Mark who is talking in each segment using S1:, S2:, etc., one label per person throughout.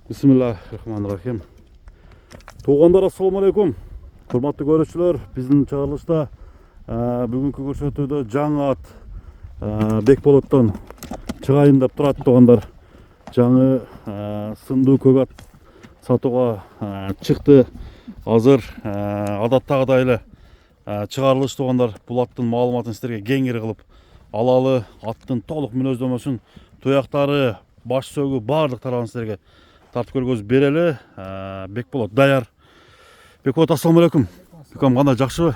S1: Bismillahirrahmanirrahim. Туғандар, ассаламу алейкум. Құрметті көрушілер, біздің чыгарылышта бүгінгі көрсетуді жаңа ат Бекболоттан шығайын деп тұрады. Туғандар, жаңы сынды көк ат сатуға шықты. Азыр адаттағыдайлы чыгарылыш. Туғандар, бұл аттың маалыматын сіздерге кеңірек қылып алалы, аттың толық мүнөздөмөсүн, туяқтары, баш сөгү барлық тарабын сіздерге тартып көргөзүп берели. Бекболот даяр. Бекболот, ассаламу алейкум. Бекам, кандай, жакшыбы?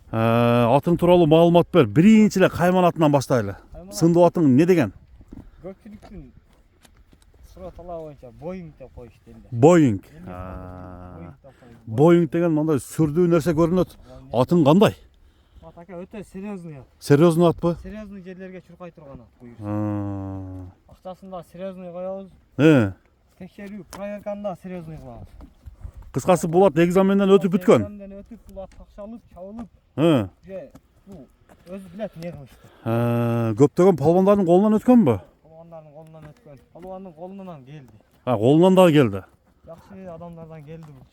S1: Атың тууралуу маалымат бер. Биринчи эле кайман атынан баштайлы. Сындуу атың эмне деген?
S2: Көпчүлүктүн суроо талабы боюнча Боинг деп коюшту эле.
S1: Боинг. Боинг деген мындай сүрдүү нерсе көрүнөт. Атың кандай?
S2: Ат ака өтө серьезный ат.
S1: Серьезный атпы?
S2: Серьезный жерлерге чуркай турган ат буюрса. Акчасын да серьезный коебуз. Текшерүү проверканы да серьезный кылабыз.
S1: Кыскасы, бул ат экзаменден өтүп бүткөн.
S2: Экзаменден өтүп, бул ат такшалып, чабылып, же бул өзү билет эмне кылышты.
S1: Көптөгөн палвандардын колунан өткөнбү?
S2: Палвандардын колунан өткөн. Палвандын колунан келди.
S1: Колунан да келди.
S2: Жакшы адамдардан келди бул.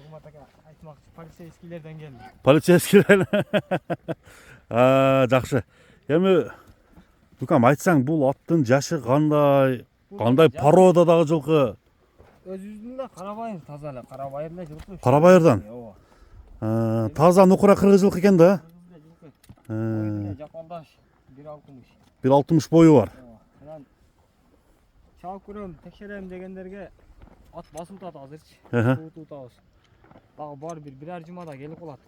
S2: Урмат ака, айтмакчы, полицейскийлерден келди.
S1: Полицейскийлер. Жакшы. Эми Бекам, айтсаң, бул аттын жашы кандай? Кандай породадагы жылкы?
S2: Өзүбүздүн карабайыр, таза эле карабайыр эле жылкы.
S1: Карабайырдан? Таза нукура кыргыз жылкы экен да?
S2: Жакындаш 1.60.
S1: 1.60 бою бар.
S2: Анан чаап көрөм, текшерем дегендерге ат басылтат азырчы. Туутабыз. Дагы бар бир ар жумада келип калат.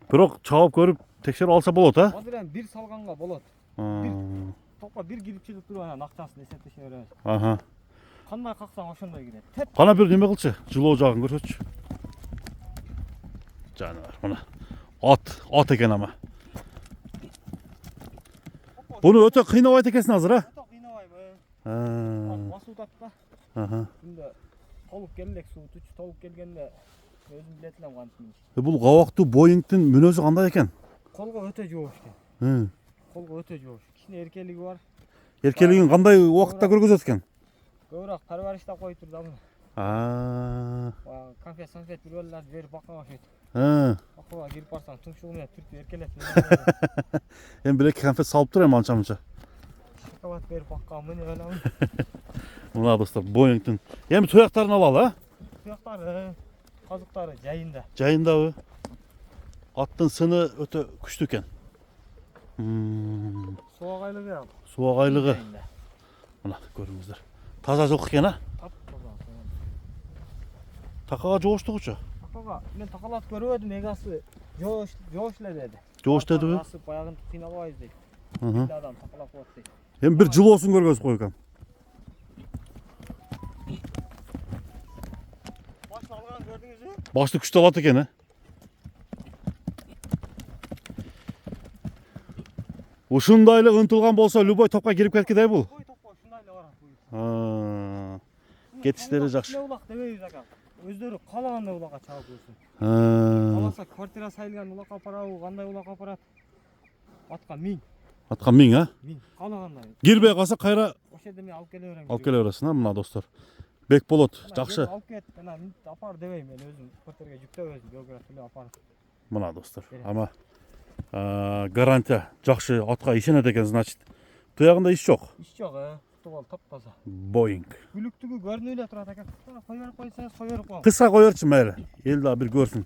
S1: Бирок чаап көрүп текшерип алса болот,
S2: Азыр эми бир салганга болот. Топко бир кирип чыгып туруп анан акчасын эсептеше беребиз. Кандай каксаң ошондой кирет.
S1: Кана бир неме кылчы, жылоо жагын көрсөтчү. Жаныбар, мына ат экен ама. Буну өтө кыйнабайт экенсиң азыр,
S2: Өтө кыйнабайбы. Басылтат да. Күндө толук келдек суутуч, толук келгенде өзүм билет элем кантип.
S1: Бул кабактуу Боингдин мүнөзү кандай экен?
S2: Колго өтө жоош экен. Колго өтө жоош. Кичине эркелиги бар.
S1: Эркелигин кандай убакытта көргөзөт экен?
S2: Көбүрөөк парвариштеп коюп тур да муну. Конфет бирөөлөр берип баккан окшойт. Акылга кирип барсаң, тумшугу менен түртүп эркелеп.
S1: Эми билекке конфет салып тур эми анча-мунча.
S2: Шоколад берип баккан мына элем.
S1: Мына достор, Боингдин. Эми туяктарын алалы,
S2: Туяктары, казыктары жайында.
S1: Жайындабы? Аттын сыны өтө күчтүү экен.
S2: Суагайлыгы.
S1: Суагайлыгы. Мына көрүңүздөр. Таза жылкы экен, Такага жооштугучу.
S2: Такага мен такалат көрбөдүм, эгасы жоош эле деди.
S1: Жоош дедиби?
S2: Басып баягын кыйнабайбыз дейт. Бир адам такалап коет дейт.
S1: Эми бир жылоосун көргөзүп койгам.
S2: Башты алган көрдүңүзбү?
S1: Башты күчтүү алат экен, Ушундай эле ынтылган болсо, любой топко кирип кеткидей бул.
S2: Любой топко ушундай эле барат.
S1: Кетиштери жакшы.
S2: Улак дебейбиз ака. Өздөрү каалагандай улакка чаап койсун. Кааласа квартира сайылган улакка апарабы, кандай улакка апарат? Атка 1000.
S1: Атка 1000,
S2: 1000. Каалагандай.
S1: Кирбей калса кайра
S2: Ошол жерде мен алып келе берем.
S1: алып келе бересиң, мына достор. Бекболот, жакшы.
S2: Алып кет, анан апар дебейм, мен өзүм квартирага жүктөбөйм, география апарып.
S1: Мына достор. Ама гарантия жакшы атка ишенет экен, значит. Туягында иш жок.
S2: Иш жок, тутуп таптаза.
S1: Боинг.
S2: Күлүктүгү көрүнүп эле турат ака. Кой берип койсоңуз кой берип коем.
S1: Кыска коерчу мейли. Эл да бир көрсүн.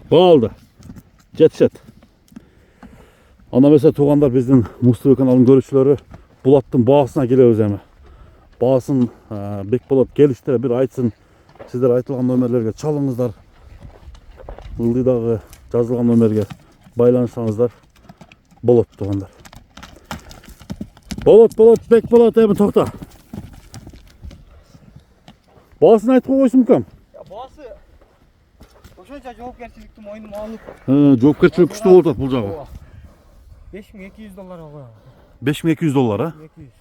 S1: Болду. Жетишет. Анда эмесе туугандар, биздин Мустабек каналынын көрүүчүлөрү бул аттын баасына келебиз эми. Баасын Бекболот келишти, бир айтсын. Сиздер айтылган номерлерге чалыңыздар. Ылдыйдагы жазылган номерге байланышсаңыздар болот туугандар. Болот, Бекболот, эми токто. Баасын айтып койсун кам?
S2: Баасы ошончо жоопкерчиликти мойнума алып.
S1: Жоопкерчилик күчтүү болуп атат бул жагы.
S2: $5200 коем.
S1: $5200,
S2: 200.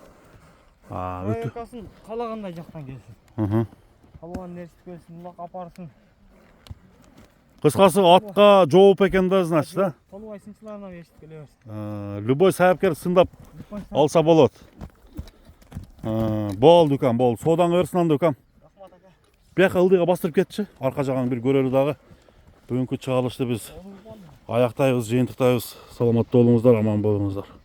S1: Өтө.
S2: Проверкасын каалагандай жактан келсин. Каалаган нерсе келсин, улак апарсын.
S1: Кыскасы атка жооп экен да, значит, да?
S2: Толубай сынчыларынан ешитип келебиз.
S1: Любой саапкер сындап алса болот. Болду укам, болду. Соодаң берсин анда укам.
S2: Рахмат ака.
S1: Бияка ылдыйга бастырып кетчи. Арка жагын бир көрөлү дагы. Бүгүнкү чыгарылышты биз аяктайбыз, жыйынтыктайбыз. Саламатта болуңуздар, аман болуңуздар.